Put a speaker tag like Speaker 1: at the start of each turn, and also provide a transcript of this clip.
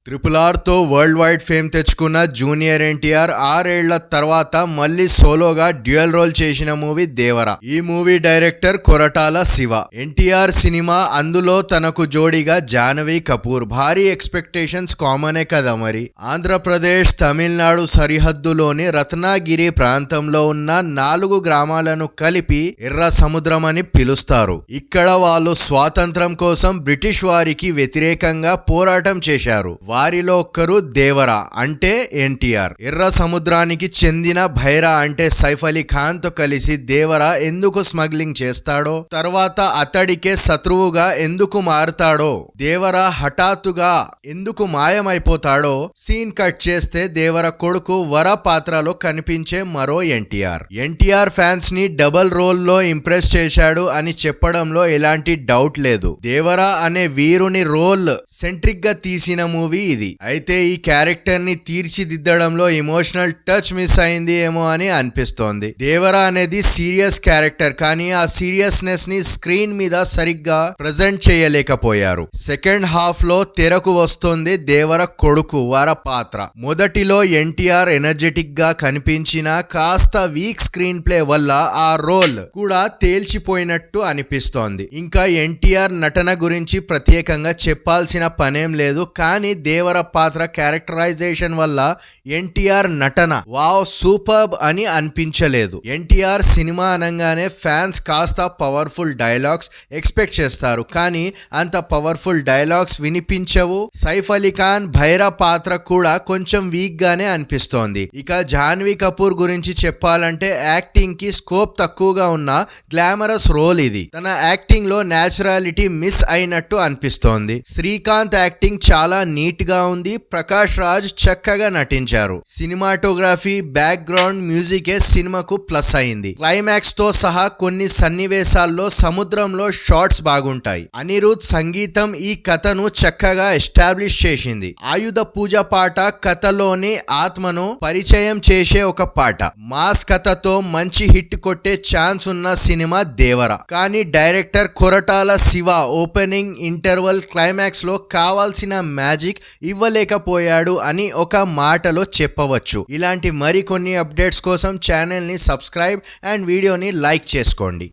Speaker 1: RRR తో world wide fame తెచ్చుకున్న junior NTR 6 ఏళ్ల తర్వాత మళ్ళీ సోలోగా డ్యూయల్ రోల్ చేసిన మూవీ దేవర. ఈ movie director Koratala Shiva. NTR cinema, అందులో తనకు జోడీగా జాహ్నవి కపూర్. భారీ ఎక్స్పెక్టేషన్స్ కామనే కదా మరి. ఆంధ్రప్రదేశ్ తమిళనాడు సరిహద్దులోని రత్నగిరి ప్రాంతంలో ఉన్న 4 గ్రామాలను కలిపి ఎర్ర సముద్రం అని పిలుస్తారు. ఇక్కడ వాళ్ళు స్వాతంత్రం కోసం బ్రిటిష్ వారికి వ్యతిరేకంగా పోరాటం చేశారు. వారిలో ఒక్కరు దేవర అంటే ఎన్టీఆర్. ఎర్ర సముద్రానికి చెందిన భైరా అంటే సైఫ్ అలీ ఖాన్ తో కలిసి దేవర ఎందుకు స్మగ్లింగ్ చేస్తాడో, తర్వాత అతడికే శత్రువుగా ఎందుకు మారుతాడో, దేవర హఠాత్తుగా ఎందుకు మాయమైపోతాడో సీన్ కట్ చేస్తే దేవర కొడుకు వర పాత్రలో కనిపించే మరో ఎన్టీఆర్. ఎన్టీఆర్ ఫ్యాన్స్ ని డబుల్ రోల్ లో ఇంప్రెస్ చేశాడు అని చెప్పడంలో ఎలాంటి డౌట్ లేదు. దేవర అనే వీరుని రోల్ సెంట్రిక్ గా తీసిన మూవీ ఇది. అయితే ఈ క్యారెక్టర్ ని తీర్చిదిద్దడంలో ఎమోషనల్ టచ్ మిస్ అయింది ఏమో అని అనిపిస్తోంది. దేవర అనేది సీరియస్ క్యారెక్టర్, కానీ ఆ సీరియస్నెస్ ని స్క్రీన్ మీద సరిగ్గా ప్రజెంట్ చేయలేకపోయారు. సెకండ్ హాఫ్ లో తెరకు వస్తుంది దేవర కొడుకు వర పాత్ర. మొదటిలో ఎన్టీఆర్ ఎనర్జెటిక్ గా కనిపించినా కాస్త వీక్ స్క్రీన్ ప్లే వల్ల ఆ రోల్ కూడా తేల్చిపోయినట్టు అనిపిస్తోంది. ఇంకా ఎన్టీఆర్ నటన గురించి ప్రత్యేకంగా చెప్పాల్సిన పనేం లేదు, కానీ దేవర పాత్ర క్యారెక్టరైజేషన్ వల్ల ఎన్టీఆర్ నటన వావ్ సూపర్బ్ అని అనిపించలేదు. ఎన్టీఆర్ సినిమా అనగానే ఫ్యాన్స్ కాస్త పవర్ఫుల్ డైలాగ్స్ ఎక్స్పెక్ట్ చేస్తారు, కానీ అంత పవర్ఫుల్ డైలాగ్స్ వినిపించవు. సైఫ్ అలీ ఖాన్ భైరా పాత్ర కూడా కొంచెం వీక్ గానే అనిపిస్తోంది. ఇక జాహ్నవి కపూర్ గురించి చెప్పాలంటే యాక్టింగ్ కి స్కోప్ తక్కువగా ఉన్న గ్లామరస్ రోల్ ఇది. తన యాక్టింగ్ లో న్యాచురాలిటీ మిస్ అయినట్టు అనిపిస్తోంది. శ్రీకాంత్ యాక్టింగ్ చాలా నీట్ గా ఉంది. ప్రకాష్ రాజ్ చక్కగా నటించారు. సినిమాటోగ్రఫీ, బ్యాక్ గ్రౌండ్ మ్యూజికే సినిమాకు ప్లస్ అయింది. క్లైమాక్స్ తో సహా కొన్ని సన్నివేశాల్లో సముద్రంలో షాట్స్ బాగుంటాయి. అనిరుద్ సంగీతం ఈ కథను చక్కగా ఎస్టాబ్లిష్ చేసింది. ఆయుధ పూజ పాట కథలోని ఆత్మను పరిచయం చేసే ఒక పాట. మాస్ కథతో మంచి హిట్ కొట్టే ఛాన్స్ ఉన్న సినిమా దేవర. కానీ director Koratala Shiva opening, interval, climax లో కావాల్సిన మ్యాజిక్ ఇవ్వలేకపోయాడు అని ఒక మాటలో చెప్పవచ్చు. ఇలాంటి మరికొన్ని అప్డేట్స్ కోసం ఛానల్ ని సబ్స్క్రైబ్ అండ్ వీడియోని లైక్ చేసుకోండి.